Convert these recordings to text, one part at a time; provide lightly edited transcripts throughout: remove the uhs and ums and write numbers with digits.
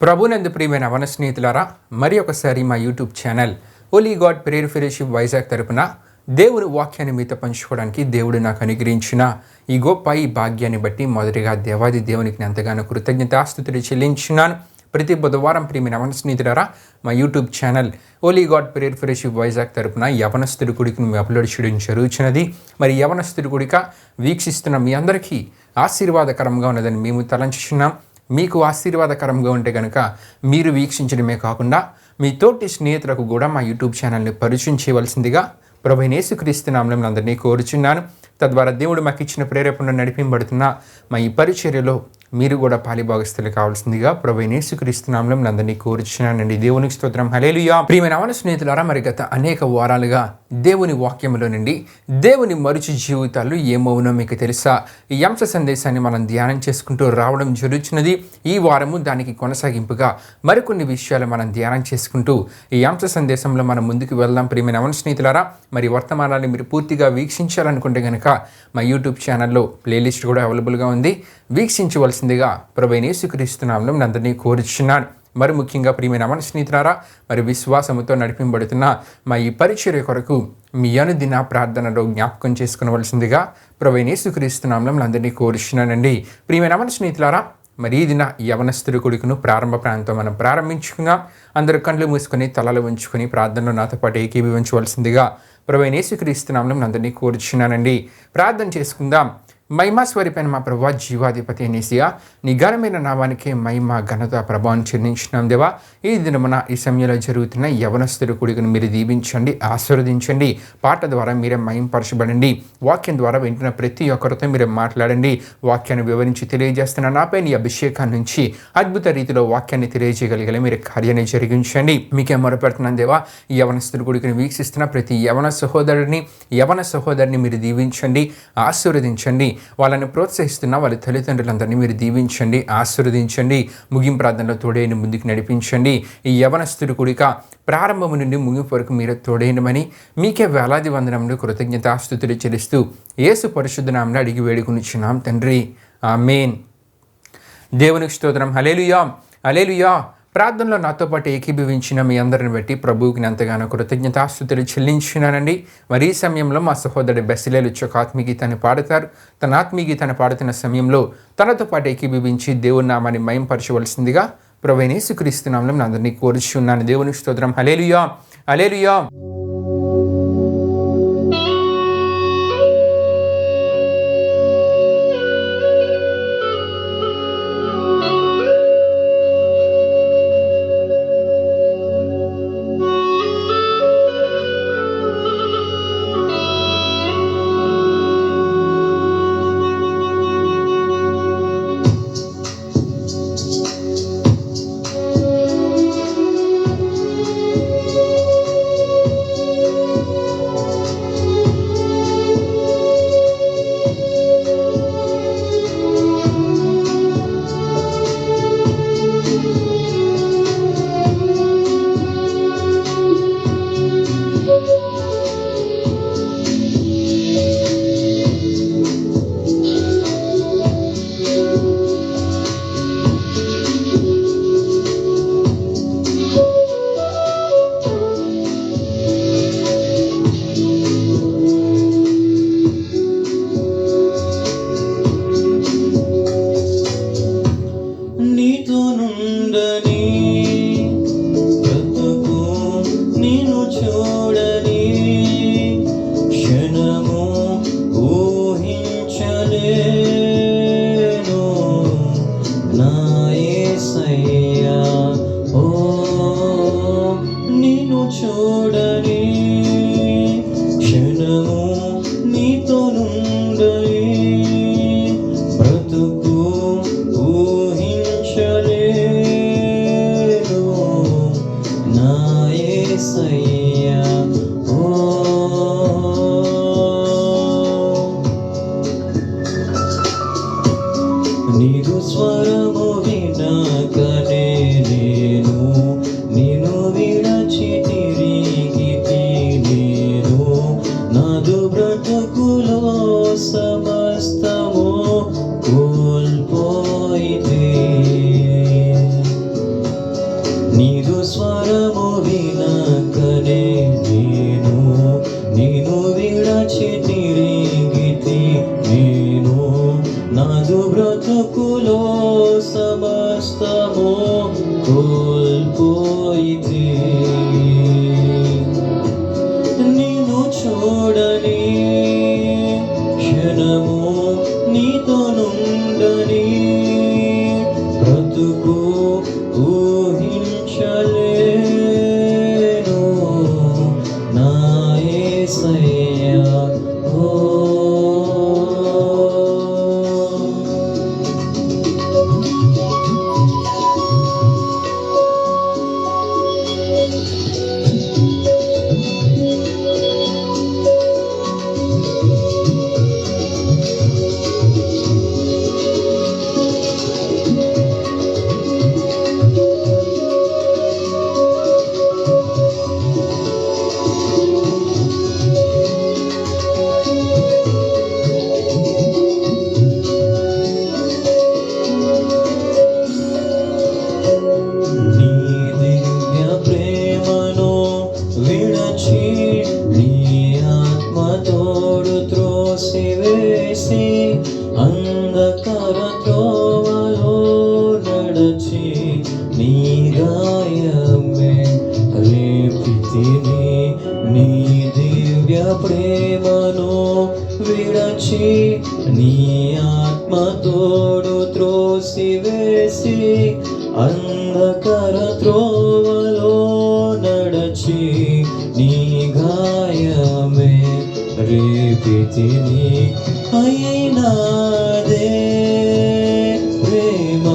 ప్రభునందు ప్రియమైన అవన స్నేహితులారా, మరి ఒకసారి మా యూట్యూబ్ ఛానల్ ఓలీ గాడ్ ప్రేయర్ ఫెలోషిప్ వైజాగ్ తరపున దేవుని వాక్యాన్ని మీతో పంచుకోవడానికి దేవుడు నాకు అనుగ్రహించిన ఈ గొప్ప భాగ్యాన్ని బట్టి మొదటిగా దేవాది దేవునికి ఎంతగానో కృతజ్ఞతాస్తుతులు చెల్లించున్నాను. ప్రతి బుధవారం ప్రియమైన అవన స్నేహితులారా, మా యూట్యూబ్ ఛానల్ ఓలీ గాడ్ ప్రేయర్ ఫెలోషిప్ వైజాగ్ తరపున యవనస్తుడి గుడికి మేము అప్లోడ్ చేయడం జరుగుతున్నది. మరి యవనస్తుడి గుడిక వీక్షిస్తున్న మీ అందరికీ ఆశీర్వాదకరంగా ఉన్నదని మేము తలంచుచున్నాం. మీకు ఆశీర్వాదకరంగా ఉంటే కనుక మీరు వీక్షించడమే కాకుండా మీ తోటి స్నేహితులకు కూడా మా యూట్యూబ్ ఛానల్ని పరిచయం చేయవలసిందిగా ప్రభువైన యేసుక్రీస్తు నామములో అందరినీ కోరుచున్నాను. తద్వారా దేవుడు మాకు ఇచ్చిన ప్రేరేపణను నడిపింపబడుతున్న మా ఈ పరిచర్యలో మీరు కూడా పాలిభాగస్తులు కావాల్సిందిగా ప్రభువైన యేసుక్రీస్తు నామములో అందరినీ కోరుచున్నానండి. దేవునికి స్తోత్రం. హల్లెలూయా. ప్రియమైన అవన స్నేహితులారా, మరి గత అనేక వారాలుగా దేవుని వాక్యములో నుండి దేవుని మరుచు జీవితాలు ఏమవునో మీకు తెలుసా? ఈ అంశ సందేశాన్ని మనం ధ్యానం చేసుకుంటూ రావడం జరుగుతున్నది. ఈ వారము దానికి కొనసాగింపుగా మరికొన్ని విషయాలు మనం ధ్యానం చేసుకుంటూ ఈ అంశ సందేశంలో మనం ముందుకు వెళ్దాం. ప్రియమైన అవన స్నేహితులారా, మరి వర్తమానాన్ని మీరు పూర్తిగా వీక్షించాలనుకుంటే కనుక మా యూట్యూబ్ ఛానల్లో ప్లేలిస్ట్ కూడా అవైలబుల్గా ఉంది. వీక్షించవలసిందిగా ప్రభువైన యేసుక్రీస్తు నామములో అందరినీ కోరుచున్నాను. మరి ముఖ్యంగా ప్రియమైన అవన స్నేహితులారా, మరి విశ్వాసముతో నడిపింపబడుతున్న మా ఈ పరిచర్య కొరకు మీ అనుదిన ప్రార్థనలో జ్ఞాపకం చేసుకునవలసిందిగా ప్రభువైన యేసుక్రీస్తు నామములో అందరినీ కోరుచున్నానండి. ప్రియమైన అవన స్నేహితులారా, మరి ఈ దిన యవనస్తుడి కొడుకును ప్రారంభ ప్రాంతం మనం ప్రారంభించుకున్నాం. అందరూ కళ్ళు మూసుకొని తలలు ఉంచుకొని ప్రార్థనలో నాతో పాటు ఏకీభవించవలసిందిగా ప్రభువైన యేసుక్రీస్తు నామములో అందరినీ కోరుచున్నానండి. ప్రార్థన చేసుకుందాం. మహిమా స్వరూపైన మా ప్రభువా, జీవాధిపతి యేసయ్యా, నీ ఘనమైన నామానికే మహిమ ఘనత ప్రభావం చెల్లించున్నాం దేవా. ఈ దినమున ఈ సమయంలో జరుగుతున్న యవనస్తుడి కూడికను మీరు దీవించండి, ఆశీర్వదించండి. పాట ద్వారా మీరే మహింపరచబడండి. వాక్యం ద్వారా వింటున్న ప్రతి ఒక్కరితో మీరే మాట్లాడండి. వాక్యాన్ని వివరించి తెలియజేస్తున్న నాపై నీ అభిషేకాన్ని నుంచి అద్భుత రీతిలో వాక్యాన్ని తెలియజేయగలిగే మీరు కార్యాన్ని జరిగించండి. మీకే మొరపెడుతున్నాను దేవా. ఈ యవనస్తుడి కూడికను వీక్షిస్తున్న ప్రతి యవన సహోదరిని మీరు దీవించండి, ఆశీర్వదించండి. వాళ్ళని ప్రోత్సహిస్తున్న వాళ్ళ తల్లిదండ్రులందరినీ మీరు దీవించండి, ఆశీర్వదించండి. ముగింపు ప్రార్థనలో తోడైన ముందుకు నడిపించండి. ఈ యవనస్తుడి కూడిక ప్రారంభము నుండి ముగింపు వరకు మీరు తోడైనమని మీకే వేలాది వందనములు కృతజ్ఞతాస్తుతులు చెల్లిస్తూ యేసు పరిశుద్ధ నామమున అడిగి వేడుకొనుచున్నాం తండ్రి, ఆమేన్. దేవునికి స్తోత్రం. హల్లెలూయా, హల్లెలూయా. ప్రార్థనలో నాతో పాటు ఏకీభవించిన మీ అందరిని బట్టి ప్రభువుకి ఎంతగానో కృతజ్ఞతాస్తుతులు చెల్లించున్నానండి. మరి ఈ సమయంలో మా సహోదరుడు బెసిలేలు ఒక ఆత్మీయగీతాన్ని పాడతారు. తన ఆత్మీయగీతాన్ని పాడుతున్న సమయంలో తనతో పాటు ఏకీభవించి దేవుని నామాన్ని మహింపరచవలసిందిగా ప్రభువైన యేసుక్రీస్తు నామములో అందరినీ కోరుచున్నాను. దేవునికి స్తోత్రం. హల్లెలూయా, హల్లెలూయా. స్వరము వినకనే నేను విడచి తిరిగితి. నేను నాదు బ్రతుకులో సమస్తము కోల్పోయితి. నిన్ను చూడని క్షణము నీతో నుండని బ్రతుకు ఊహించలేను నా యేసయ్యా. అంధకార త్రోవలో నడచి నీ గాయమే రేపితిని. నీ దివ్య ప్రేమను విడచి నీ ఆత్మతోడు త్రోసివేసి అంధకార త్రోవలో నడచి నీ గాయమే రేపితిని. అయినాదే ప్రేమ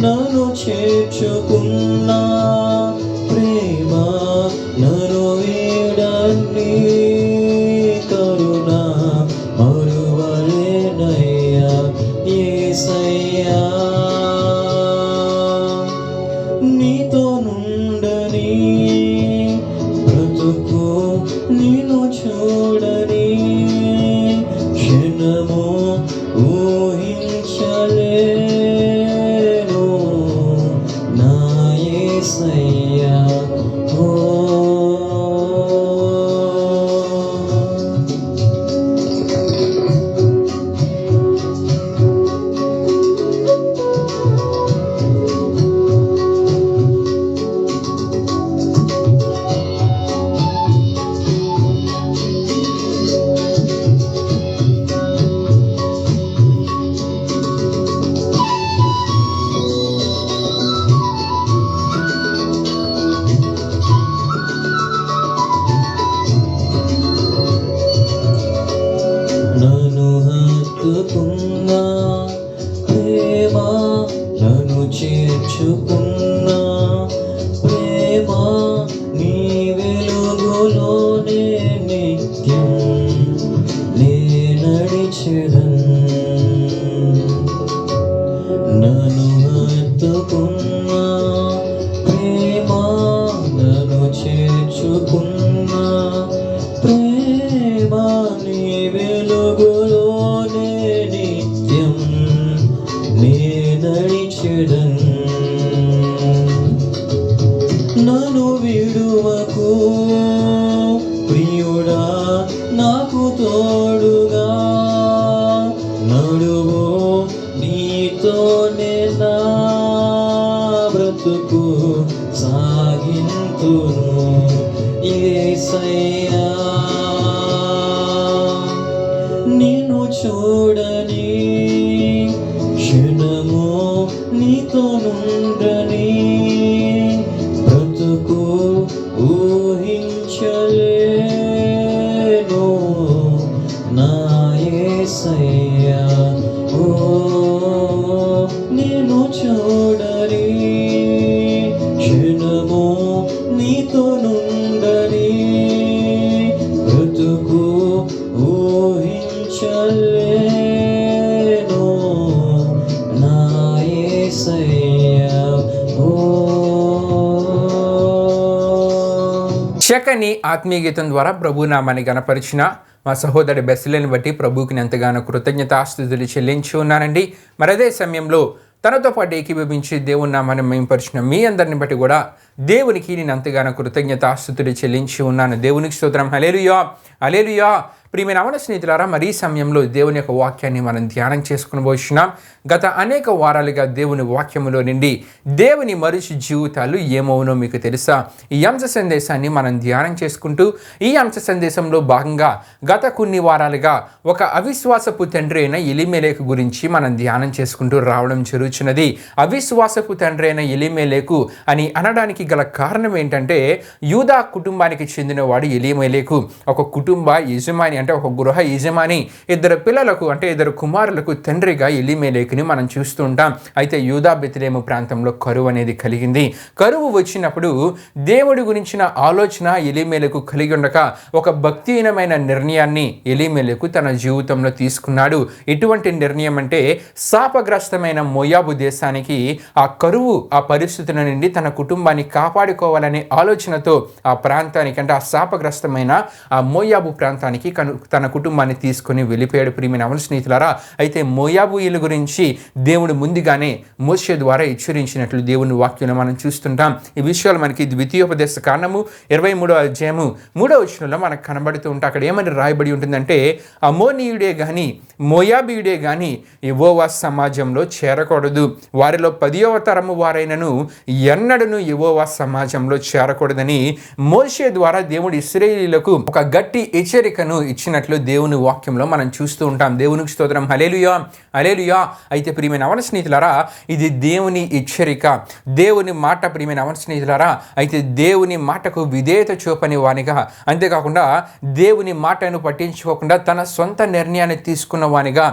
నన్ను చేర్చుకున్నా, ప్రేమ నన్ను వీడని కరుణ మరువలేనయ్యా యేసయ్యా. నీతో నుండని బ్రతుకు నిన్ను చూడని క్షణము ఊహించలేను నా యేసయ్యా. నన్ను హత్తుకున్నా ప్రేమ, నన్ను చేర్చుకున్నా ప్రేమ, నీ వెలుగులోనే నిత్యం నే నడిచెదన్. నన్ను హత్తుకున్నా ప్రేమ, నన్ను చేర్చుకున్నా ప్రేమ, నీ వెలుగులోనే నిత్యం నే నడిచెదన్. నన్ను విడువకు ప్రియుడా, నాకు తోడుగా నడువు, నీతోనే నా బ్రతుకు సాగింతును యేసయ్యా. నిన్ను చూడని క్షణము నీతో నుండని బ్రతుకు ఊహించలేను నా యేసయ్యా. నిన్ను చూడని క్షణము నీతో నుండని బ్రతుకు ఊహించలేను నా యేసయ్యా. చక్కని ఆత్మీయ గీతం ద్వారా ప్రభు నామాన్ని గణపరిచిన మా సహోదరి బెస్లేని బట్టి ప్రభువుకి ఎంతగానో కృతజ్ఞతాస్తుతులు చెల్లించి ఉన్నానండి. మరి అదే సమయంలో తనతో పాటు ఏకీభవించి దేవుని నామాన్ని మేంపరిచిన మీ అందరిని బట్టి కూడా దేవునికి నేను అంతగానో కృతజ్ఞతాస్తుతులు చెల్లించి ఉన్నాను. దేవునికి స్తోత్రం. హల్లెలూయా, హల్లెలూయా. ప్రియమైన అవన స్నేహితులారా, మరి ఈ సమయంలో దేవుని యొక్క వాక్యాన్ని మనం ధ్యానం చేసుకుని పోతున్నాం. గత అనేక వారాలుగా దేవుని వాక్యములో నుండి దేవుని మనిషి జీవితాలు ఏమవునో మీకు తెలుసా? ఈ అంశ సందేశాన్ని మనం ధ్యానం చేసుకుంటూ ఈ అంశ సందేశంలో భాగంగా గత కొన్ని వారాలుగా ఒక అవిశ్వాసపు తండ్రి అయిన ఎలీమెలెకు గురించి మనం ధ్యానం చేసుకుంటూ రావడం జరుగుతున్నది. అవిశ్వాసపు తండ్రి అయిన ఎలీమెలెకు అని అనడానికి గల కారణం ఏంటంటే, యూదా కుటుంబానికి చెందినవాడు ఎలీమెలెకు. ఒక కుటుంబ యజమాని అంటే ఒక గృహ యజమాని, ఇద్దరు పిల్లలకు అంటే ఇద్దరు కుమారులకు తండ్రిగా ఎలీమెలెకుని మనం చూస్తూ ఉంటాం. అయితే యూదా బెత్లెహేము ప్రాంతంలో కరువు అనేది కలిగింది. కరువు వచ్చినప్పుడు దేవుడి గురించిన ఆలోచన ఎలీమెలెకు కలిగి ఉండక ఒక భక్తిహీనమైన నిర్ణయాన్ని ఎలీమెలెకు తన జీవితంలో తీసుకున్నాడు. ఎటువంటి నిర్ణయం అంటే, శాపగ్రస్తమైన మోయాబు దేశానికి ఆ కరువు ఆ పరిస్థితుల నుండి తన కుటుంబాన్ని కాపాడుకోవాలనే ఆలోచనతో ఆ ప్రాంతానికి అంటే ఆ శాపగ్రస్తమైన ఆ మోయాబు ప్రాంతానికి తన కుటుంబాన్ని తీసుకొని వెళ్ళిపోయాడు. ప్రియమైన అవన స్నేహితులారా, అయితే మోయాబుయుల గురించి దేవుడు ముందుగానే మోషే ద్వారా హెచ్చరించినట్లు దేవుని వాక్యంలో మనం చూస్తుంటాం. ఈ విషయాలు మనకి ద్వితీయోపదేశ కాండము 23వ అధ్యాయము 3వ వచనంలో మనకు కనబడుతూ ఉంటాయి. అక్కడ ఏమని రాయబడి ఉంటుందంటే, అమోనీయుడే గాని మోయాబీయుడే గాని యెహోవా సమాజంలో చేరకూడదు, వారిలో 10వ తరము వారైనను ఎన్నడను యెహోవా సమాజంలో చేరకూడదని మోషే ద్వారా దేవుడు ఇశ్రాయేలీయులకు ఒక గట్టి హెచ్చరికను ఇచ్చినట్లు దేవుని వాక్యంలో మనం చూస్తూ ఉంటాం. దేవునికి స్తోత్రం. హల్లెలూయా, హల్లెలూయా. అయితే ప్రియమైన అవన స్నేహితులారా, ఇది దేవుని హెచ్చరిక, దేవుని మాట. ప్రియమైన అవన స్నేహితులారా, అయితే దేవుని మాటకు విధేయత చూపని వానిగా, అంతేకాకుండా దేవుని మాటను పట్టించుకోకుండా తన సొంత నిర్ణయాన్ని తీసుకున్న వానిగా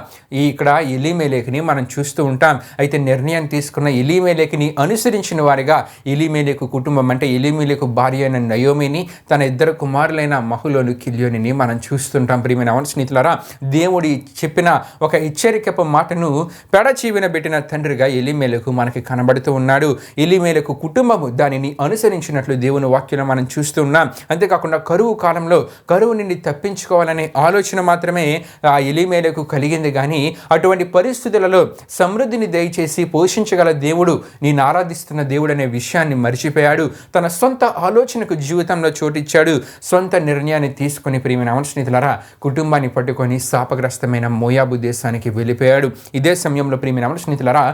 ఇక్కడ ఎలీమెలెకుని మనం చూస్తూ ఉంటాం. అయితే నిర్ణయం తీసుకున్న ఎలీమెలెకుని అనుసరించిన వారిగా ఎలీమెలెకు కుటుంబం అంటే ఎలీమెలెకు భార్య అయిన నయోమిని, తన ఇద్దరు కుమారులైన మహులోను కిల్యోనిని మనం చూస్తుంటాం. ప్రియమైన అవన స్నేహితులారా, దేవుడి చెప్పిన ఒక హెచ్చరికపు మాటను పెడచీవిన పెట్టిన తండ్రిగా ఎలీమెలెకు మనకి కనబడుతూ ఉన్నాడు. ఎలీమెలెకు కుటుంబము దానిని అనుసరించినట్లు దేవుని వాక్యంలో మనం చూస్తూ ఉన్నాం. అంతేకాకుండా కరువు కాలంలో కరువు నుండి తప్పించుకోవాలనే ఆలోచన మాత్రమే ఆ ఎలీమెలెకు కలిగింది. కానీ అటువంటి పరిస్థితులలో సమృద్ధిని దయచేసి పోషించగల దేవుడు, నేను ఆరాధిస్తున్న దేవుడు అనే విషయాన్ని మర్చిపోయాడు. తన సొంత ఆలోచనకు జీవితంలో చోటిచ్చాడు. సొంత నిర్ణయాన్ని తీసుకొని ప్రియమైన అవన స్నేహితులారా, కుటుంబాన్ని పట్టుకొని శాపగ్రస్తమైన మోయాబు దేశానికి వెళ్ళిపోయాడు. ఇదే సమయంలో ప్రియమైన అవన స్నేహితులారా,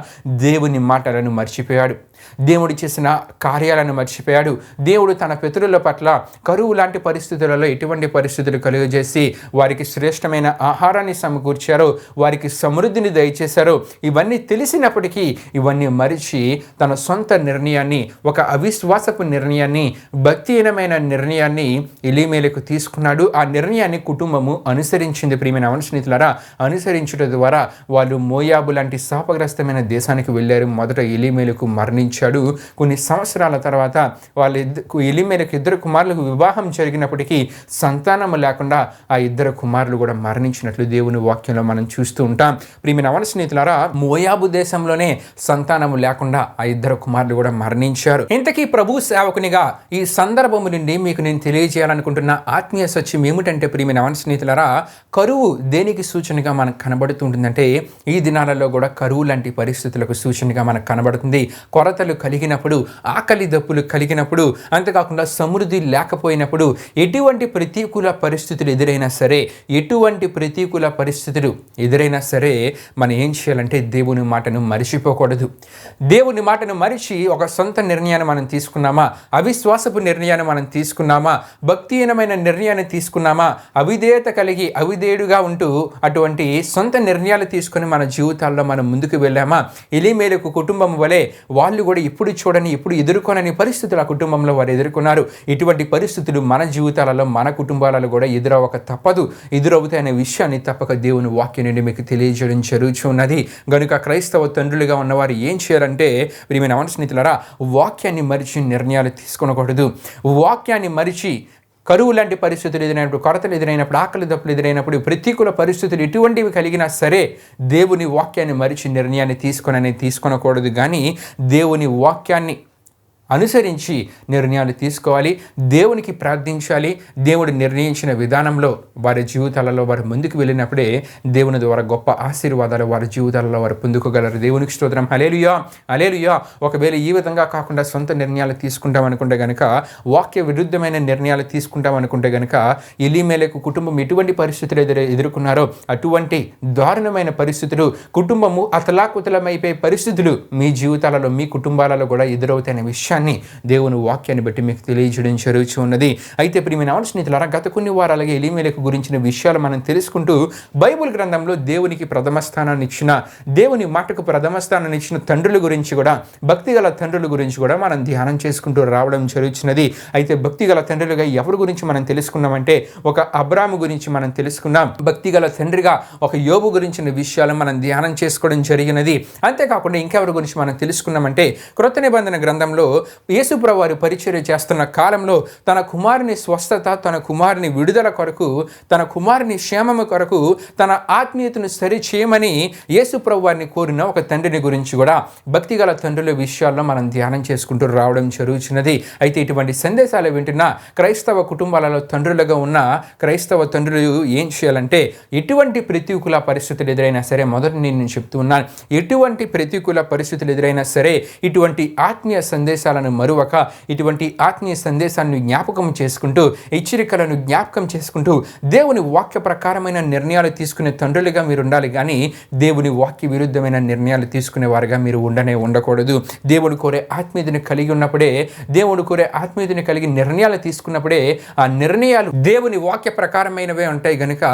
దేవుని మాటలను మర్చిపోయాడు. దేవుడు చేసిన కార్యాలను మర్చిపోయాడు. దేవుడు తన పితరుల పట్ల కరువు లాంటి పరిస్థితులలో ఎటువంటి పరిస్థితులు కలుగజేసి వారికి శ్రేష్టమైన ఆహారాన్ని సమకూర్చారో, వారికి సమృద్ధిని దయచేశారో, ఇవన్నీ తెలిసినప్పటికీ ఇవన్నీ మరిచి తన సొంత నిర్ణయాన్ని, ఒక అవిశ్వాసపు నిర్ణయాన్ని, భక్తిహీనమైన నిర్ణయాన్ని ఎలీమెలెకు తీసుకున్నాడు. ఆ నిర్ణయాన్ని కుటుంబము అనుసరించింది. ప్రియమైన అవన స్నేహితులారా, అనుసరించడం ద్వారా వాళ్ళు మోయాబు లాంటి శాపగ్రస్తమైన దేశానికి వెళ్ళారు. మొదట ఎలీమెలెకు మరణించాడు. కొన్ని సంవత్సరాల తర్వాత ఎలీమెలెకు ఇద్దరు కుమారులకు వివాహం జరిగినప్పటికీ సంతానము లేకుండా ఆ ఇద్దరు కుమారులు కూడా మరణించినట్లు దేవుని వాక్యంలో మనం చూస్తూ ఉంటాం. ప్రియమైన అవన స్నేహితులారా, మోయాబు దేశంలోనే సంతానము లేకుండా ఆ ఇద్దరు కుమారులు కూడా మరణించారు. ఇంతకీ ప్రభు సేవకునిగా ఈ సందర్భము నుండి మీకు నేను తెలియజేయాలనుకుంటున్న ఆత్మీయ సత్యం ఏమిటంటే, ప్రియమైన అవన స్నేహితులారా, కరువు దేనికి సూచనగా మనకు కనబడుతుంటుందంటే, ఈ దినాలలో కూడా కరువు లాంటి పరిస్థితులకు సూచనగా మనకు కనబడుతుంది. కొరతలు కలిగినప్పుడు, ఆకలి దప్పులు కలిగినప్పుడు, అంతేకాకుండా సమృద్ధి లేకపోయినప్పుడు, ఎటువంటి ప్రతికూల పరిస్థితులు ఎదురైనా సరే, ఎటువంటి ప్రతికూల పరిస్థితులు ఎదురైనా సరే, మనం ఏం చేయాలంటే దేవుని మాటను మరిచిపోకూడదు. దేవుని మాటను మరిచి ఒక సొంత నిర్ణయాన్ని మనం తీసుకున్నామా, అవిశ్వాసపు నిర్ణయాన్ని మనం తీసుకున్నామా, భక్తిహీనమైన నిర్ణయాన్ని తీసుకున్నామా, అవిధేయత కలిగి అవిధేయుడుగా ఉంటూ అటువంటి సొంత నిర్ణయాలు తీసుకొని మన జీవితాల్లో మనం ముందుకు వెళ్ళామా? ఎలీమెలెకు కుటుంబం వలె వాళ్ళు కూడా ఇప్పుడు చూడని, ఇప్పుడు ఎదుర్కొనని పరిస్థితులు ఆ కుటుంబంలో వారు ఎదుర్కొన్నారు. ఇటువంటి పరిస్థితులు మన జీవితాలలో, మన కుటుంబాలలో కూడా ఎదురవ్వక తప్పదు, ఎదురవుతాయనే విషయాన్ని తప్పక దేవుని వాక్యం నుండి మీకు తెలియజేయడం జరుగుతున్నది. కనుక క్రైస్తవ తండ్రులుగా ఉన్నవారు ఏం చేయాలంటే, ప్రియమైన అవన స్నేహితులారా, వాక్యాన్ని మరిచి నిర్ణయాలు తీసుకోకూడదు. వాక్యాన్ని మరిచి కరువు లాంటి పరిస్థితులు ఎదురైనప్పుడు, కొరతలు ఎదురైనప్పుడు, ఆకలి దప్పులు ఎదురైనప్పుడు, ప్రతికూల పరిస్థితులు ఎటువంటివి కలిగినా సరే దేవుని వాక్యాన్ని మరిచి నిర్ణయాన్ని తీసుకోనకూడదు. కానీ దేవుని వాక్యాన్ని అనుసరించి నిర్ణయాలు తీసుకోవాలి, దేవునికి ప్రార్థించాలి. దేవుడు నిర్ణయించిన విధానంలో వారి జీవితాలలో వారు ముందుకు వెళ్ళినప్పుడే దేవుని ద్వారా గొప్ప ఆశీర్వాదాలు వారి జీవితాలలో వారు పొందుకోగలరు. దేవునికి స్తోత్రం. హల్లెలూయా, హల్లెలూయా. ఒకవేళ ఈ విధంగా కాకుండా సొంత నిర్ణయాలు తీసుకుంటాం అనుకుంటే కనుక, వాక్య విరుద్ధమైన నిర్ణయాలు తీసుకుంటాం అనుకుంటే కనుక, ఎలీమెలెకు కుటుంబం ఎటువంటి పరిస్థితులు ఎదుర్కొన్నారో అటువంటి దారుణమైన పరిస్థితులు, కుటుంబము అతలాకుతలమైపోయే పరిస్థితులు మీ జీవితాలలో, మీ కుటుంబాలలో కూడా ఎదురవుతాయనే విషయాన్ని దేవుని వాక్యాన్ని బట్టి మీకు తెలియజేయడం జరుగుతూ ఉన్నది. అయితే ప్రియమైన స్నేహితులారా, గత కొన్ని వారాలుగా ఎలీమెలెకు గురించిన విషయాలు మనం తెలుసుకుంటూ బైబిల్ గ్రంథంలో దేవునికి ప్రథమ స్థానాన్ని ఇచ్చిన, దేవుని మాటకు ప్రథమ స్థానాన్ని ఇచ్చిన తండ్రుల గురించి కూడా, భక్తిగల తండ్రుల గురించి కూడా మనం ధ్యానం చేసుకుంటూ రావడం జరుగుతున్నది. అయితే భక్తిగల తండ్రులుగా ఎవరి గురించి మనం తెలుసుకున్నామంటే, ఒక అబ్రాము గురించి మనం తెలుసుకున్నాం. భక్తిగల తండ్రిగా ఒక యోబు గురించిన విషయాలు మనం ధ్యానం చేసుకోవడం జరిగినది. అంతేకాకుండా ఇంకెవరి గురించి మనం తెలుసుకున్నామంటే, క్రొత్త నిబంధన గ్రంథంలో యేసుప్రభువు వారు పరిచర్య చేస్తున్న కాలంలో తన కుమారుని స్వస్థత, తన కుమారుని విడుదల కొరకు, తన కుమారుని క్షేమము కొరకు, తన ఆత్మీయతను సరిచేయమని యేసుప్రభువు వారిని కోరిన ఒక తండ్రిని గురించి కూడా భక్తిగల తండ్రుల విషయాల్లో మనం ధ్యానం చేసుకుంటూ రావడం జరుగుతున్నది. అయితే ఇటువంటి సందేశాలు వింటున్న క్రైస్తవ కుటుంబాలలో తండ్రులుగా ఉన్న క్రైస్తవ తండ్రులు ఏం చేయాలంటే, ఎటువంటి ప్రతికూల పరిస్థితులు ఎదురైనా సరే, మొదటి నేను చెప్తూ ఉన్నాను, ఎటువంటి ప్రతికూల పరిస్థితులు ఎదురైనా సరే, ఇటువంటి ఆత్మీయ సందేశాలను మరువక, ఇటువంటి ఆత్మీయ సందేశాన్ని జ్ఞాపకం చేసుకుంటూ, హెచ్చరికలను జ్ఞాపకం చేసుకుంటూ దేవుని వాక్య ప్రకారమైన నిర్ణయాలు తీసుకునే తండ్రులుగా మీరు ఉండాలి. కానీ దేవుని వాక్య విరుద్ధమైన నిర్ణయాలు తీసుకునే వారుగా మీరు ఉండకూడదు. దేవుడు కోరే ఆత్మీయతను కలిగి ఉన్నప్పుడే, దేవుడు కోరే ఆత్మీయతను కలిగి నిర్ణయాలు తీసుకున్నప్పుడే ఆ నిర్ణయాలు దేవుని వాక్య ప్రకారమైనవే ఉంటాయి కనుక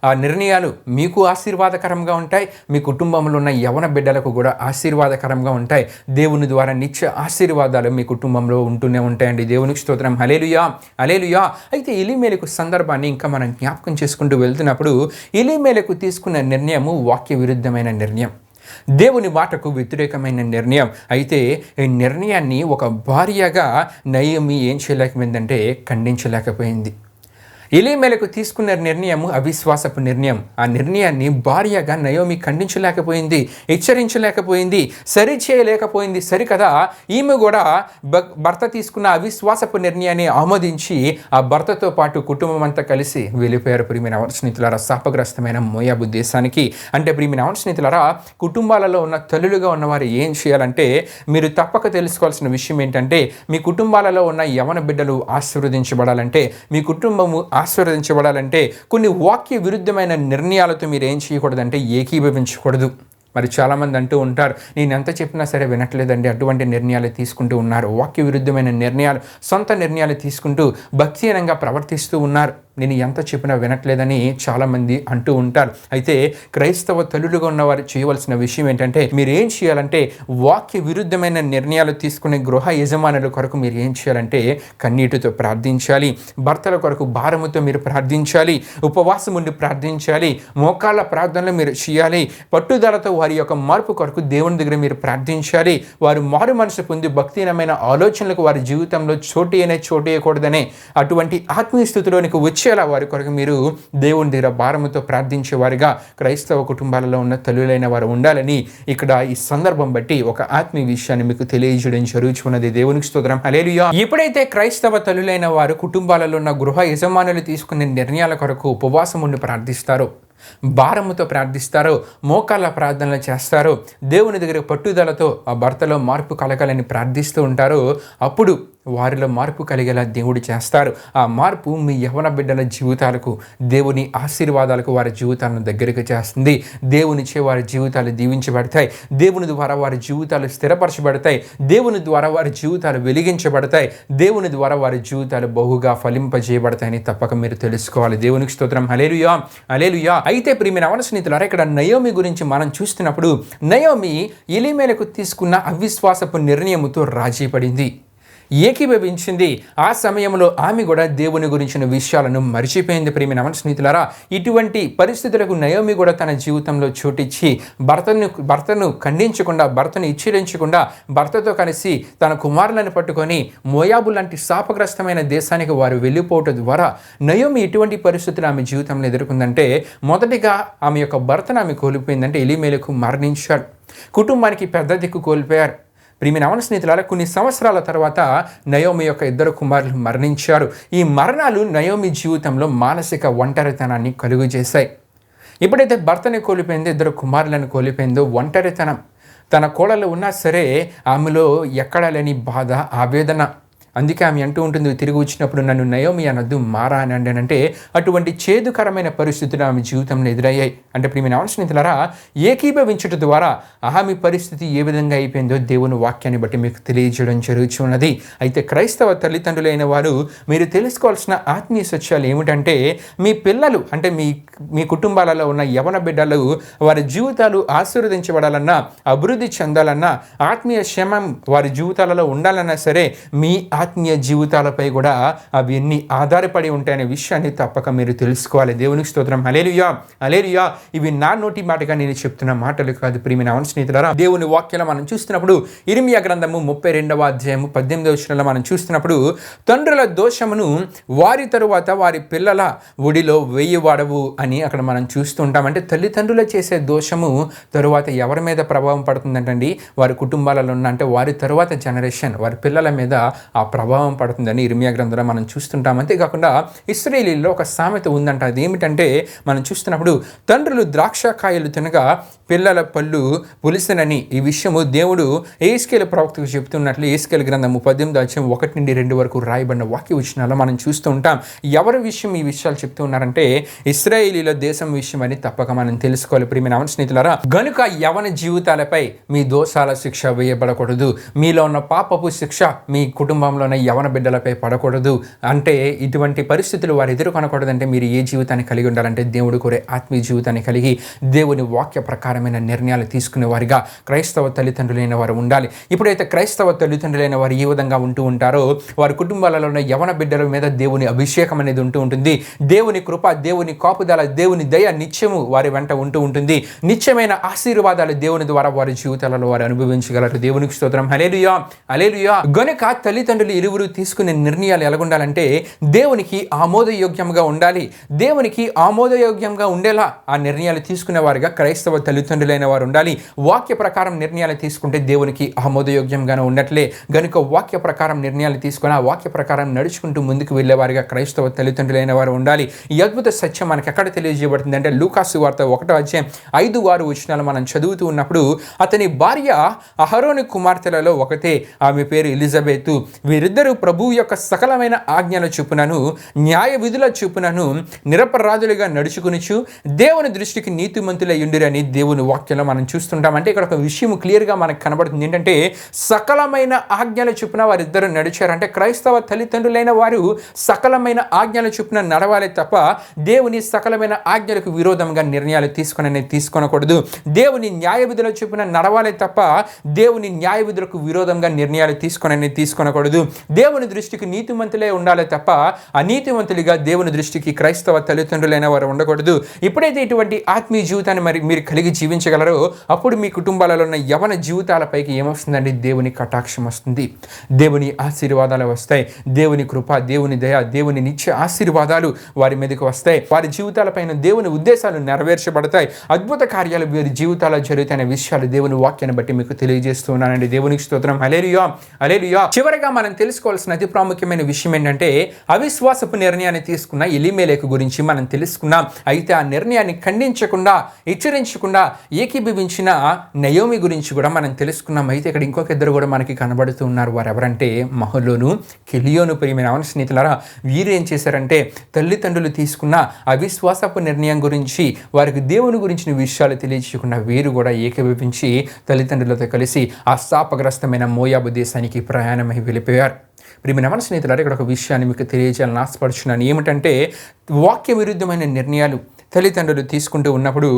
ఆ నిర్ణయాలు మీకు ఆశీర్వాదకరంగా ఉంటాయి, మీ కుటుంబంలో ఉన్న యవన బిడ్డలకు కూడా ఆశీర్వాదకరంగా ఉంటాయి. దేవుని ద్వారా నిత్య ఆశీర్వాదాలు మీ కుటుంబంలో ఉంటూనే ఉంటాయండి. దేవునికి స్తోత్రం. హల్లెలూయా, హల్లెలూయా. అయితే ఎలీమెలెకు సందర్భాన్ని ఇంకా మనం జ్ఞాపకం చేసుకుంటూ వెళ్తున్నప్పుడు, ఎలీమెలెకు తీసుకున్న నిర్ణయము వాక్య విరుద్ధమైన నిర్ణయం, దేవుని మాటకు వ్యతిరేకమైన నిర్ణయం. అయితే ఈ నిర్ణయాన్ని ఒక భార్యగా నయోమి ఏం చేయలేకపోయిందంటే, ఖండించలేకపోయింది. ఎలీమెలెకు తీసుకున్న నిర్ణయం అవిశ్వాసపు నిర్ణయం. ఆ నిర్ణయాన్ని భార్యగా నయోమి ఖండించలేకపోయింది, హెచ్చరించలేకపోయింది, సరి చేయలేకపోయింది. సరికదా, ఈమె కూడా భర్త తీసుకున్న అవిశ్వాసపు నిర్ణయాన్ని ఆమోదించి ఆ భర్తతో పాటు కుటుంబం అంతా కలిసి వెళ్ళిపోయారు. ప్రియమైన స్నేహితులారా, శాపగ్రస్తమైన మోయాబు దేశానికి. అంటే ప్రియమైన స్నేహితులారా, కుటుంబాలలో ఉన్న తల్లులుగా ఉన్నవారు ఏం చేయాలంటే, మీరు తప్పక తెలుసుకోవాల్సిన విషయం ఏంటంటే, మీ కుటుంబాలలో ఉన్న యవన బిడ్డలు ఆశీర్వదించబడాలంటే, మీ కుటుంబము ఆశీర్వదించబడాలంటే కొన్ని వాక్య విరుద్ధమైన నిర్ణయాలతో మీరు ఏం చేయకూడదంటే ఏకీభవించకూడదు. మరి చాలామంది అంటూ ఉంటారు, నేను ఎంత చెప్పినా సరే వినట్లేదండి, అటువంటి నిర్ణయాలు తీసుకుంటూ ఉన్నారు, వాక్య విరుద్ధమైన నిర్ణయాలు, సొంత నిర్ణయాలు తీసుకుంటూ భక్తిహీనంగా ప్రవర్తిస్తూ ఉన్నారు, నేను ఎంత చెప్పినా వినట్లేదని చాలామంది అంటూ ఉంటారు. అయితే క్రైస్తవ తల్లులుగా ఉన్నవారు చేయవలసిన విషయం ఏంటంటే, మీరు ఏం చేయాలంటే, వాక్య విరుద్ధమైన నిర్ణయాలు తీసుకునే గృహ యజమానుల కొరకు మీరు ఏం చేయాలంటే కన్నీటితో ప్రార్థించాలి, భర్తల కొరకు భారముతో మీరు ప్రార్థించాలి, ఉపవాసం ఉండి ప్రార్థించాలి, మోకాళ్ళ ప్రార్థనలు మీరు చేయాలి, పట్టుదలతో వారి యొక్క మార్పు కొరకు దేవుని దగ్గర మీరు ప్రార్థించాలి. వారు మారు మనసు పొంది భక్తిహీనమైన ఆలోచనలకు వారి జీవితంలో చోటేయకూడదనే అటువంటి ఆత్మీయ స్థితిలోనికి వచ్చేలా వారి కొరకు మీరు దేవుని దగ్గర భారముతో ప్రార్థించేవారిగా క్రైస్తవ కుటుంబాలలో ఉన్న తల్లులైన వారు ఉండాలని ఇక్కడ ఈ సందర్భం బట్టి ఒక ఆత్మీయ విషయాన్ని మీకు తెలియజేయడం జరుగుతున్నది. దేవునికి స్తోత్రం. హల్లెలూయా. ఎప్పుడైతే క్రైస్తవ తల్లులైన వారు కుటుంబాలలో ఉన్న గృహ యజమానులు తీసుకునే నిర్ణయాల కొరకు ఉపవాసం ఉండి ప్రార్థిస్తారో, భారముతో ప్రార్థిస్తారో, మోకాళ్ళ ప్రార్థనలు చేస్తారో, దేవుని దగ్గర పట్టుదలతో ఆ భర్తలో మార్పు కలగాలని ప్రార్థిస్తూ ఉంటారో, అప్పుడు వారిలో మార్పు కలిగేలా దేవుడు చేస్తారు. ఆ మార్పు మీ యవ్వన బిడ్డల జీవితాలకు, దేవుని ఆశీర్వాదాలకు వారి జీవితాలను దగ్గరికి చేస్తుంది. దేవునిచే వారి జీవితాలు దీవించబడతాయి, దేవుని ద్వారా వారి జీవితాలు స్థిరపరచబడతాయి, దేవుని ద్వారా వారి జీవితాలు వెలిగించబడతాయి, దేవుని ద్వారా వారి జీవితాలు బహుగా ఫలింపజేయబడతాయని తప్పక మీరు తెలుసుకోవాలి. దేవునికి స్తోత్రం. హల్లెలూయా, హల్లెలూయా. అయితే ప్రియమైన స్నేహితులారా, ఇక్కడ నయోమి గురించి మనం చూస్తున్నప్పుడు, నయోమి ఎలీమెలెకు తీసుకున్న అవిశ్వాసపు నిర్ణయముతో రాజీ పడింది, ఏకీభవించింది. ఆ సమయంలో ఆమె కూడా దేవుని గురించిన విషయాలను మర్చిపోయింది. ప్రియమైన స్నేహితులారా, ఇటువంటి పరిస్థితులకు నయోమి కూడా తన జీవితంలో చోటిచ్చి భర్తను ఖండించకుండా, భర్తను హెచ్చరించకుండా, భర్తతో కలిసి తన కుమారులను పట్టుకొని మోయాబు లాంటి శాపగ్రస్తమైన దేశానికి వారు వెళ్ళిపోవటం ద్వారా నయోమి ఎటువంటి పరిస్థితులు ఆమె జీవితంలో ఎదుర్కొందంటే, మొదటిగా ఆమె యొక్క భర్తను ఆమె కోల్పోయిందంటే ఎలీమెలెకు మరణించాడు, కుటుంబానికి పెద్ద దిక్కు కోల్పోయారు, ప్రియమైన యవన స్నేహితులారా, కొన్ని సంవత్సరాల తర్వాత నయోమి యొక్క 2 కుమారులు మరణించారు. ఈ మరణాలు నయోమి జీవితంలో మానసిక ఒంటరితనాన్ని కలుగు చేశాయి. ఎప్పుడైతే భర్తని కోల్పోయిందో, 2 కుమారులను కోల్పోయిందో, ఒంటరితనం తన కోడలు ఉన్నా సరే ఆమెలో ఎక్కడా లేని బాధ, ఆవేదన. అందుకే ఆమె అంటూ ఉంటుంది, తిరిగి వచ్చినప్పుడు నన్ను నయోమి అనొద్దు, మారా అని అంటే అటువంటి చేదుకరమైన పరిస్థితులు ఆమె జీవితంలో ఎదురయ్యాయి. అంటే ప్రియమైన యవన స్నేహితులారా, ఏకీభవించట ద్వారా ఆమె పరిస్థితి ఏ విధంగా అయిపోయిందో దేవుని వాక్యాన్ని బట్టి మీకు తెలియజేయడం జరుగుతున్నది. అయితే క్రైస్తవ తల్లిదండ్రులైన వారు మీరు తెలుసుకోవాల్సిన ఆత్మీయ సత్యాలు ఏమిటంటే, మీ పిల్లలు అంటే మీ కుటుంబాలలో ఉన్న యవన బిడ్డలు వారి జీవితాలు ఆశీర్వదించబడాలన్నా, అభివృద్ధి చెందాలన్నా, ఆత్మీయ క్షేమం వారి జీవితాలలో ఉండాలన్నా సరే మీ ఆత్మీయ జీవితాలపై కూడా అవన్నీ ఆధారపడి ఉంటాయనే విషయాన్ని తప్పక మీరు తెలుసుకోవాలి. దేవునికి స్తోత్రం. హల్లెలూయా, హల్లెలూయా. ఇవి నా నోటి మాటగా నేను చెప్తున్న మాటలు కాదు. ప్రియమైన యవన స్నేహితులారా, దేవుని వాక్యాలు మనం చూస్తున్నప్పుడు ఇర్మియా గ్రంథము 32వ అధ్యాయము 18వ వచనంలో మనం చూస్తున్నప్పుడు, తండ్రుల దోషమును వారి తరువాత వారి పిల్లల ఒడిలో వేయవాడవు అని అక్కడ మనం చూస్తుంటాం. అంటే తల్లిదండ్రులు చేసే దోషము తరువాత ఎవరి మీద ప్రభావం పడుతుందంటండి, వారి కుటుంబాలలో ఉన్న అంటే వారి తరువాత జనరేషన్ వారి పిల్లల మీద ఆ ప్రభావం పడుతుందని ఇర్మియా గ్రంథంలో మనం చూస్తుంటాం. అంతేకాకుండా ఇశ్రాయేలీలో ఒక సామెత ఉందంట. అది ఏమిటంటే మనం చూస్తున్నప్పుడు, తండ్రులు ద్రాక్ష కాయలు తినగా పిల్లల పళ్ళు పులిసినని ఈ విషయము దేవుడు యెహెజ్కేలు ప్రవక్తకు చెప్తున్నట్లు యెహెజ్కేలు గ్రంథము 18వ అధ్యాయం 1 నుండి 2 వరకు రాయబడిన వాక్య వచనాల్లో మనం చూస్తూ ఉంటాం. ఎవరి విషయం ఈ విషయాలు చెప్తూ ఉన్నారంటే ఇశ్రాయేలీల దేశం విషయం అని తప్పక మనం తెలుసుకోవాలి. ప్రియమైన యవన స్నేహితులారా, గనుక యవన జీవితాలపై మీ దోషాల శిక్ష వేయబడకూడదు, మీలో ఉన్న పాపపు శిక్ష మీ కుటుంబంలో ఉన్న యవన బిడ్డలపై పడకూడదు. అంటే ఇటువంటి పరిస్థితులు వారు ఎదుర్కొనకూడదంటే మీరు ఏ జీవితాన్ని కలిగి ఉండాలంటే దేవుడు కోరే ఆత్మీయ జీవితాన్ని కలిగి దేవుని వాక్య ప్రకారమైన నిర్ణయాలు తీసుకునే వారిగా క్రైస్తవ తల్లిదండ్రులైన వారు ఉండాలి. ఇప్పుడైతే క్రైస్తవ తల్లిదండ్రులైన వారు ఈ విధంగా ఉంటూ ఉంటారో వారి కుటుంబాలలో ఉన్న యవన బిడ్డల మీద దేవుని అభిషేకం అనేది ఉంటూ ఉంటుంది. దేవుని కృప, దేవుని కాపుదల, దేవుని దయ నిత్యము వారి వెంట ఉంటూ ఉంటుంది. నిత్యమైన ఆశీర్వాదాలు దేవుని ద్వారా వారి జీవితాలలో వారు అనుభవించగలరు. దేవునికి స్తోత్రం. హల్లెలూయా, హల్లెలూయా. గనుక తల్లిదండ్రులు ఇరువురు తీసుకునే నిర్ణయాలు ఎలాగుండాలంటే దేవునికి ఆమోదయోగ్యంగా ఉండాలి. దేవునికి ఆమోదయోగ్యంగా ఉండేలా ఆ నిర్ణయాలు తీసుకునే వారిగా క్రైస్తవ తల్లిదండ్రులైన వారు ఉండాలి. వాక్య ప్రకారం నిర్ణయాలు తీసుకుంటే దేవునికి ఆమోదయోగ్యంగానే ఉన్నట్లే. గనుక వాక్య ప్రకారం నిర్ణయాలు తీసుకుని ఆ వాక్య ప్రకారం నడుచుకుంటూ ముందుకు వెళ్ళేవారిగా క్రైస్తవ తల్లిదండ్రులైన వారు ఉండాలి. ఈ అద్భుత సత్యం మనకి ఎక్కడ తెలియజేయబడుతుంది అంటే లూకాసు వార్త 1వ అధ్యాయం 5-6 వచనాలు మనం చదువుతూ ఉన్నప్పుడు, అతని భార్య అహరోను కుమార్తెలలో ఒకతే, ఆమె పేరు ఎలిజబెతు. వీరిద్దరూ ప్రభువు యొక్క సకలమైన ఆజ్ఞల చొప్పునను న్యాయ విధుల చొప్పునను నిరపరాధులుగా నడుచుకునిచు దేవుని దృష్టికి నీతిమంతులై ఉండిరని దేవుని వాక్యంలో మనం చూస్తుంటాం. అంటే ఇక్కడ ఒక విషయం క్లియర్గా మనకు కనబడుతుంది. ఏంటంటే సకలమైన ఆజ్ఞల చొప్పున వారిద్దరు నడిచారు. అంటే క్రైస్తవ తల్లిదండ్రులైన వారు సకలమైన ఆజ్ఞల చొప్పున నడవాలి తప్ప దేవుని సకలమైన ఆజ్ఞలకు విరోధంగా నిర్ణయాలు తీసుకోనకూడదు. దేవుని న్యాయ విధుల చొప్పున నడవాలి తప్ప దేవుని న్యాయ విధులకు విరోధంగా నిర్ణయాలు తీసుకోనకూడదు. దేవుని దృష్టికి నీతిమంతులే ఉండాలి తప్ప అనీతిమంతులుగా దేవుని దృష్టికి క్రైస్తవ తల్లిదండ్రులైన వారు ఉండకూడదు. ఎప్పుడైతే ఇటువంటి ఆత్మీయ జీవితాన్ని మీరు కలిగి జీవించగలరో అప్పుడు మీ కుటుంబాలలో ఉన్న యవన జీవితాలపైకి ఏమొస్తుందండి? దేవుని కటాక్షం వస్తుంది, దేవుని ఆశీర్వాదాలు వస్తాయి, దేవుని కృప, దేవుని దయ, దేవుని నిత్య ఆశీర్వాదాలు వారి మీదకి వస్తాయి. వారి జీవితాలపైన దేవుని ఉద్దేశాలు నెరవేర్చబడతాయి. అద్భుత కార్యాలు వీరి జీవితాల్లో జరుగుతాయనే విషయాలు దేవుని వాక్యాన్ని బట్టి మీకు తెలియజేస్తున్నానండి. దేవునికి స్తోత్రం. హల్లెలూయా, హల్లెలూయా. చివరిగా మనం తెలుసుకోవాల్సిన అతి ప్రాముఖ్యమైన విషయం ఏంటంటే అవిశ్వాసపు నిర్ణయాన్ని తీసుకున్న ఎలీమెలెకు గురించి మనం తెలుసుకున్నాం. అయితే ఆ నిర్ణయాన్ని ఖండించకుండా, హెచ్చరించకుండా ఏకీభవించిన నయోమి గురించి కూడా మనం తెలుసుకున్నాం. అయితే ఇక్కడ ఇంకొక ఇద్దరు కూడా మనకి కనబడుతూ ఉన్నారు. వారు ఎవరంటే మహలోను, కెలియోను. ప్రియమైన యవన స్నేహితులారా, వీరు ఏం చేశారంటే తల్లిదండ్రులు తీసుకున్న అవిశ్వాసపు నిర్ణయం గురించి, వారికి దేవుని గురించిన విషయాలు తెలియజేయకుండా వీరు కూడా ఏకీభవించి తల్లిదండ్రులతో కలిసి ఆ శాపగ్రస్తమైన మోయాబు దేశానికి ప్రయాణమై వెళ్ళిపోయారు. ప్రియమైన యవన స్నేహితులారా, ఇక్కడ ఒక విషయాన్ని మీకు తెలియజేయాలని ఆశపడుచున్నాను. ఏమిటంటే వాక్య విరుద్ధమైన నిర్ణయాలు తల్లిదండ్రులు తీసుకుంటూ ఉన్నప్పుడు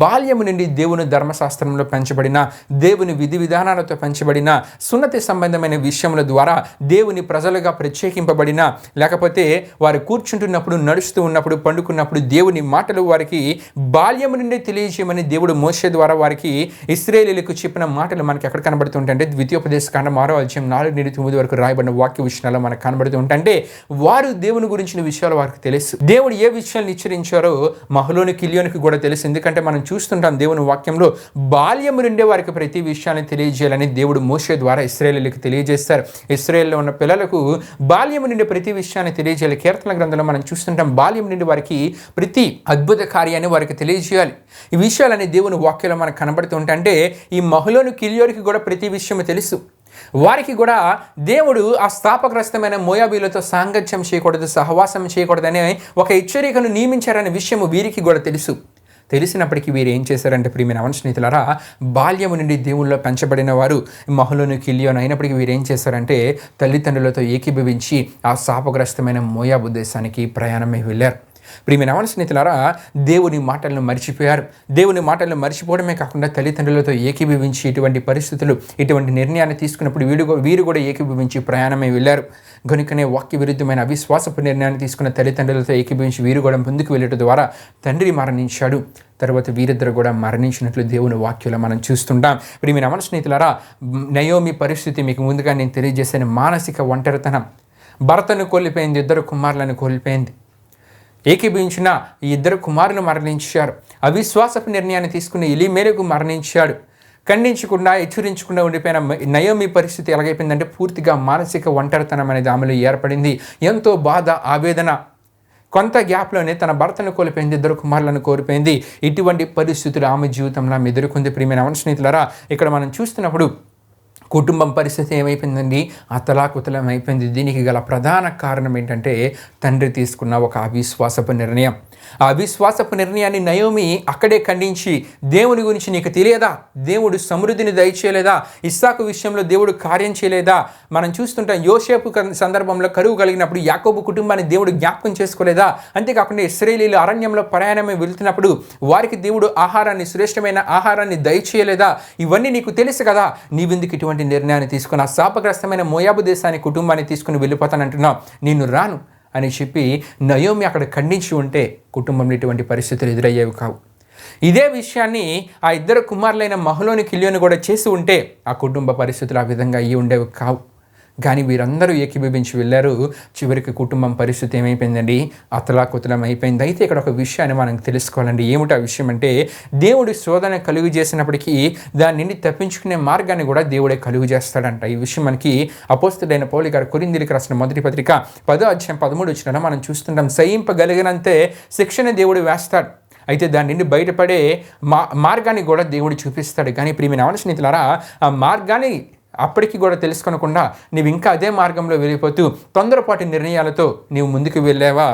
బాల్యము నుండి దేవుని ధర్మశాస్త్రంలో పెంచబడిన, దేవుని విధి విధానాలతో పెంచబడిన, సున్నతి సంబంధమైన విషయముల ద్వారా దేవుని ప్రజలుగా ప్రత్యేకింపబడిన, లేకపోతే వారు కూర్చుంటున్నప్పుడు, నడుస్తూ ఉన్నప్పుడు, పండుకున్నప్పుడు దేవుని మాటలు వారికి బాల్యము నుండి తెలియజేయమని దేవుడు మోషే ద్వారా వారికి ఇశ్రాయేలీయులకు చెప్పిన మాటలు మనకి ఎక్కడ కనబడుతుంటే ద్వితీయోపదేశకాండం 6వ అధ్యాయం 4-9 వరకు రాయబడిన వాక్య విషయాలు మనకు కనబడుతూ ఉంటే వారు దేవుని గురించిన విషయాలు వారికి తెలుసు. దేవుడు ఏ విషయాలు నిశ్చరించారో మహలోని కిలియోనికి కూడా తెలుసు. ఎందుకంటే మనం చూస్తుంటాం దేవుని వాక్యంలో బాల్యము నుండే వారికి ప్రతి విషయాన్ని తెలియజేయాలని దేవుడు మోషే ద్వారా ఇశ్రాయేలీయులకు తెలియజేస్తారు. ఇశ్రాయేల్లో ఉన్న పిల్లలకు బాల్యము నుండి ప్రతి విషయాన్ని తెలియజేయాలి. కీర్తన గ్రంథంలో మనం చూస్తుంటాం బాల్యం నుండి వారికి ప్రతి అద్భుత కార్యాన్ని వారికి తెలియజేయాలి. ఈ విషయాలని దేవుని వాక్యంలో మనకు కనబడుతుంటే అంటే ఈ మహలోని కిలియోనికి కూడా ప్రతి విషయం తెలుసు. వారికి కూడా దేవుడు ఆ స్థాపగ్రస్తమైన మోయాబీలతో సాంగత్యం చేయకూడదు, సహవాసం చేయకూడదనే ఒక హెచ్చరికను నియమించారనే విషయం వీరికి కూడా తెలుసు. తెలిసినప్పటికీ వీరు ఏం చేశారంటే ప్రియమైన స్నేహితులారా, బాల్యము నుండి దేవుళ్ళలో పెంచబడిన వారు మహలోను కిలియోను అయినప్పటికీ వీరు ఏం చేశారంటే తల్లిదండ్రులతో ఏకీభవించి ఆ శాపగ్రస్తమైన మోయాబు దేశానికి ప్రయాణమై వెళ్ళారు. ప్రియమైన స్నేహితులారా, దేవుని మాటలను మర్చిపోయారు. దేవుని మాటలను మర్చిపోవడమే కాకుండా తల్లిదండ్రులతో ఏకీభవించి ఇటువంటి పరిస్థితులు, ఇటువంటి నిర్ణయాన్ని తీసుకున్నప్పుడు వీరు కూడా ఏకీభవించి ప్రయాణమై వెళ్ళారు. కనుకనే వాక్య విరుద్ధమైన అవిశ్వాసపు నిర్ణయాన్ని తీసుకున్న తల్లిదండ్రులతో ఏకీభవించి వీరు కూడా ముందుకు వెళ్ళడం ద్వారా తండ్రి మరణించాడు. తర్వాత వీరిద్దరు కూడా మరణించినట్లు దేవుని వాక్యంలో మనం చూస్తుంటాం. ప్రియమైన స్నేహితులారా, నయోమి పరిస్థితి మీకు ముందుగా నేను తెలియజేసిన మానసిక ఒంటరితనం. భర్తను కోల్పోయింది, 2 కుమారులను కోల్పోయింది. ఏకీభవించిన ఈ 2 కుమారులు మరణించారు. అవిశ్వాసపు నిర్ణయాన్ని తీసుకున్న ఎలీమెలకు మరణించాడు. ఖండించకుండా హెచ్చరించకుండా ఉండిపోయిన నయోమి పరిస్థితి ఎలాగైపోయిందంటే పూర్తిగా మానసిక ఒంటరితనం అనేది ఆమెలో ఏర్పడింది. ఎంతో బాధ, ఆవేదన. కొంత గ్యాప్లోనే తన భర్తను కోల్పోయింది, 2 కుమారులను కోల్పోయింది. ఇటువంటి పరిస్థితులు ఆమె జీవితంలో ఆమె ఎదుర్కొంది. ప్రియమైన స్నేహితులారా, ఇక్కడ మనం చూస్తున్నప్పుడు కుటుంబం పరిస్థితి ఏమైపోయిందండి? అతలాకుతలం అయిపోయింది. దీనికి గల ప్రధాన కారణం ఏంటంటే తండ్రి తీసుకున్న ఒక అవిశ్వాసపు నిర్ణయం. ఆ అవిశ్వాసపు నిర్ణయాన్ని నయోమి అక్కడే ఖండించి, దేవుని గురించి నీకు తెలియదా? దేవుడు సమృద్ధిని దయచేయలేదా? ఇస్సాకు విషయంలో దేవుడు కార్యం చేయలేదా? మనం చూస్తుంటాం యోసేపు సందర్భంలో కరువు కలిగినప్పుడు యాకోబు కుటుంబాన్ని దేవుడు జ్ఞాపకం చేసుకోలేదా? అంతేకాకుండా ఇశ్రాయేలీయులు అరణ్యంలో ప్రయాణమే వెళ్తున్నప్పుడు వారికి దేవుడు శ్రేష్టమైన ఆహారాన్ని దయచేయలేదా? ఇవన్నీ నీకు తెలుసు కదా, నీవెందుకు ఇటువంటి నిర్ణయాన్ని తీసుకుని ఆ శాపగ్రస్తమైన మోయాబు దేశాన్ని కుటుంబాన్ని తీసుకుని వెళ్ళిపోతానంటున్నావు? నేను రాను అని చెప్పి నయోమి అక్కడ ఖండించి ఉంటే కుటుంబంలో ఇటువంటి పరిస్థితులు ఎదురయ్యేవి కావు. ఇదే విషయాన్ని ఆ 2 కుమారులైన మహలోని కిలియోను కూడా చేసి ఉంటే ఆ కుటుంబ పరిస్థితులు ఆ విధంగా అయ్యి ఉండేవి కావు. కానీ వీరందరూ ఏకీభవించి వెళ్ళారు. చివరికి కుటుంబం పరిస్థితి ఏమైపోయిందండి? అతలాకుతలం అయిపోయింది. అయితే ఇక్కడ ఒక విషయాన్ని మనం తెలుసుకోవాలండి. ఏమిటి ఆ విషయం అంటే, దేవుడు శోధన కలుగు చేసినప్పటికీ దాని నుండి తప్పించుకునే మార్గాన్ని కూడా దేవుడే కలుగు చేస్తాడంట. ఈ విషయం మనకి అపోస్తలుడైన పౌలు గారు కొరింథీయులకు రాసిన మొదటి పత్రిక 10వ అధ్యాయం 13 వచనంలో మనం చూస్తుంటాం. సహింపగలిగినంతే శిక్షణ దేవుడు వేస్తాడు, అయితే దాని నుండి బయటపడే మార్గాన్ని కూడా దేవుడు చూపిస్తాడు. కానీ ప్రియమైన స్నేహితులారా, ఆ మార్గాన్ని అప్పటికి కూడా తెలుసుకొనకుండా నీవు ఇంకా అదే మార్గంలో వెళ్ళిపోతూ తొందరపాటు నిర్ణయాలతో నీవు ముందుకు వెళ్ళావా?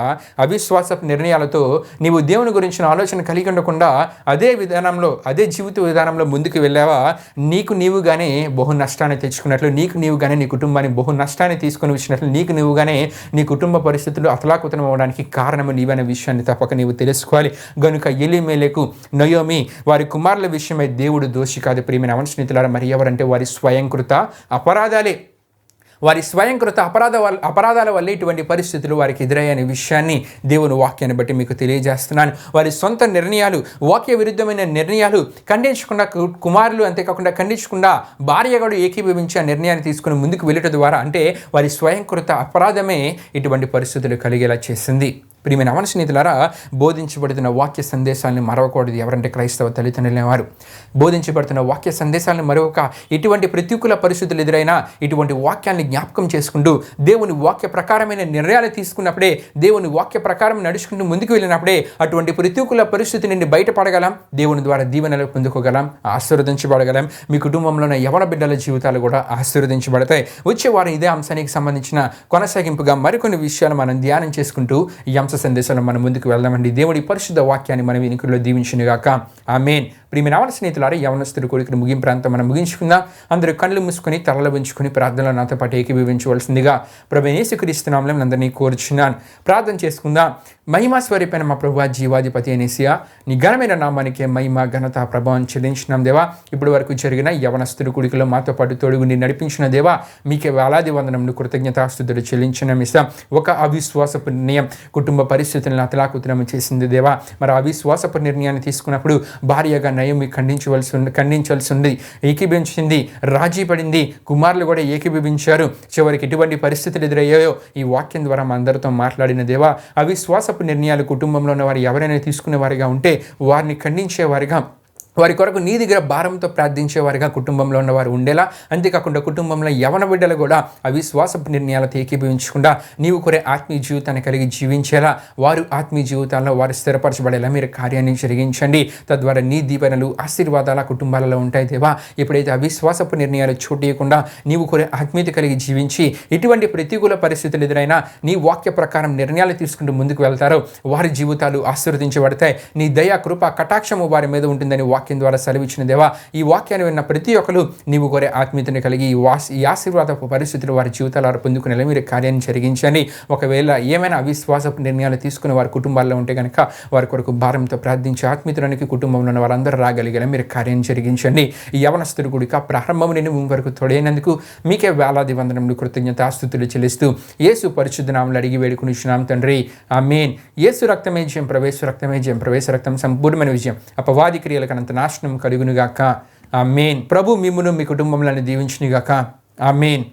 అవిశ్వాసపు నిర్ణయాలతో నీవు దేవుని గురించిన ఆలోచన కలిగి ఉండకుండా అదే విధానంలో, అదే జీవిత విధానంలో ముందుకు వెళ్ళావా? నీవుగానే బహు నష్టాన్ని తెచ్చుకున్నట్లు, నీవుగానే నీ కుటుంబాన్ని బహు నష్టాన్ని తీసుకొని వచ్చినట్లు, నీవుగానే నీ కుటుంబ పరిస్థితులు అతలాకుతలం అవ్వడానికి కారణము నీవనే విషయాన్ని తప్పక నీవు తెలుసుకోవాలి. గనుక ఎలీమెలకు, నయోమి వారి కుమారుల విషయమై దేవుడు దోషి కాదు. ప్రియమైన స్నేహితులారా, మరి ఎవరంటే వారి స్వయంకృత అపరాధాలే. వారి స్వయంకృత అపరాధాల వల్ల ఇటువంటి పరిస్థితులు వారికి ఎదురయ్యనే విషయాన్ని దేవుని వాక్యాన్ని బట్టి మీకు తెలియజేస్తున్నాను. వారి సొంత నిర్ణయాలు, వాక్య విరుద్ధమైన నిర్ణయాలు, ఖండించకుండా కుమారులు, అంతేకాకుండా ఖండించకుండా భార్యగాడు ఏకీభవించి ఆ నిర్ణయాన్ని తీసుకుని ముందుకు వెళ్ళటం ద్వారా అంటే వారి స్వయంకృత అపరాధమే ఇటువంటి పరిస్థితులు కలిగేలా చేసింది. ప్రియమైన స్నేహితులారా, బోధించబడుతున్న వాక్య సందేశాలను మరవకూడదు. ఎవరంటే క్రైస్తవ తల్లిదండ్రులైన వారు బోధించబడుతున్న వాక్య సందేశాలను మరొక ఇటువంటి ప్రతికూల పరిస్థితులు ఎదురైనా ఇటువంటి వాక్యాన్ని జ్ఞాపకం చేసుకుంటూ దేవుని వాక్య ప్రకారమైన నిర్ణయాలు తీసుకున్నప్పుడే, దేవుని వాక్య ప్రకారం నడుచుకుంటూ ముందుకు వెళ్ళినప్పుడే అటువంటి ప్రతికూల పరిస్థితి నుండి బయటపడగలం. దేవుని ద్వారా దీవెనలు పొందుకోగలం, ఆశీర్వదించబడగలం. మీ కుటుంబంలో ఉన్న యవన బిడ్డల జీవితాలు కూడా ఆశీర్వదించబడతాయి. వచ్చే వారం ఇదే అంశానికి సంబంధించిన కొనసాగింపుగా మరికొన్ని విషయాలు మనం ధ్యానం చేసుకుంటూ ఈ అంశ సందేశంలో మనం ముందుకు వెళ్దామండి. దేవుడి పరిశుద్ధ వాక్యాన్ని మనం వినికిడిలో దీవించునుగాక. ఆమేన్. ప్రియమైన స్నేహితులారా, యవనస్తుల కోరికను ముగింపు ప్రాంతం మనం ముగించుకుందాం. అందరూ కళ్ళు మూసుకొని తలలు ఉంచుకొని ప్రార్థనలో నాతో పాటు ఏకీభవించవలసిందిగా ప్రభువైన యేసుక్రీస్తు నామములో అందరినీ కోరుచున్నాను. ప్రార్థన చేసుకుందాం. మహిమా స్వరూపైన మా ప్రభువా, జీవాధిపతి అనేసియా, నీ ఘనమైన నామానికే మహిమ, ఘనత, ప్రభావం చెల్లించినాం దేవా. ఇప్పటి వరకు జరిగిన యవనస్తుల కూడికలో మాతో పాటు తోడుగుండి నడిపించిన దేవా, మీకే వేలాది వందనములు, కృతజ్ఞతాస్తుతులు చెల్లించడం ఇస్తాం. ఒక అవిశ్వాసపు నిర్ణయం కుటుంబ పరిస్థితులను అతలాకుతలం చేసింది దేవా. మరి అవిశ్వాసపు నిర్ణయాన్ని తీసుకున్నప్పుడు భార్యగా నయోమి ఖండించాల్సి ఉంది, ఏకీభవించింది, రాజీ పడింది. కుమారులు కూడా ఏకీభవించారు. చివరికి ఎటువంటి పరిస్థితులు ఎదురయ్యాయో ఈ వాక్యం ద్వారా మా అందరితో మాట్లాడిన దేవా, అవిశ్వాసపు నిర్ణయాలు కుటుంబంలో ఉన్న వారు ఎవరైనా తీసుకునేవారిగా ఉంటే వారిని ఖండించేవారిగా, వారి కొరకు నీ దగ్గర భారంతో ప్రార్థించేవారిగా కుటుంబంలో ఉన్నవారు ఉండేలా, అంతేకాకుండా కుటుంబంలో యవన బిడ్డలు కూడా అవిశ్వాసపు నిర్ణయాలతో ఏకీభవించకుండా నీవు కోరే ఆత్మీయ జీవితాన్ని కలిగి జీవించేలా, వారు ఆత్మీయ జీవితాల్లో వారు స్థిరపరచబడేలా మీరు కార్యాన్ని జరిగించండి. తద్వారా నీ దీవెనలు ఆశీర్వాదాల కుటుంబాలలో ఉంటాయి దేవా. ఎప్పుడైతే అవిశ్వాసపు నిర్ణయాలు చోటీయకుండా నీవు కోరే ఆత్మీయత కలిగి జీవించి ఇటువంటి ప్రతికూల పరిస్థితులు ఎదురైనా నీ వాక్య ప్రకారం నిర్ణయాలు తీసుకుంటూ ముందుకు వెళ్తారో వారి జీవితాలు ఆశీర్వదించబడతాయి. నీ దయ కృప కటాక్షము వారి మీద ఉంటుందని వాక్యం ద్వారా సెలవిచ్చిన దేవా, ఈ వాక్యాన్ని విన్న ప్రతి ఒక్కరు నీవు కోరే ఆత్మీయతని కలిగి ఈ ఆశీర్వాదపు పరిస్థితులు వారి జీవితాలు పొందుకునేలా మీరు కార్యాన్ని జరిగించండి. ఒకవేళ ఏమైనా అవిశ్వాసపు నిర్ణయాలు తీసుకుని వారి కుటుంబాల్లో ఉంటే కనుక వారి కొరకు భారంతో ప్రార్థించి ఆత్మీయతలోనికి కుటుంబంలో ఉన్న వారందరూ రాగలిగేలా మీరు కార్యాన్ని జరిగించండి. ఈ యవనస్తుడు గుడిక ప్రారంభం నుండి వరకు తోడైనందుకు మీకే వేలాది వందనములు కృతజ్ఞతాస్తుతులు చెల్లిస్తూ యేసు పరిశుద్ధ నామములో అడిగి వేడుకొనిచున్నాం తండ్రి, ఆమేన్. యేసు రక్తమే జయం, ప్రవేశ రక్తమే జయం, ప్రవేశ రక్తం సంపూర్ణమైన విజయం, అపవాది క్రియలకు అనంత నాశనం కలుగునుగాక. ఆమేన్. ప్రభు మిమ్మును మీ కుటుంబంలో దీవించునుగాక. ఆమేన్.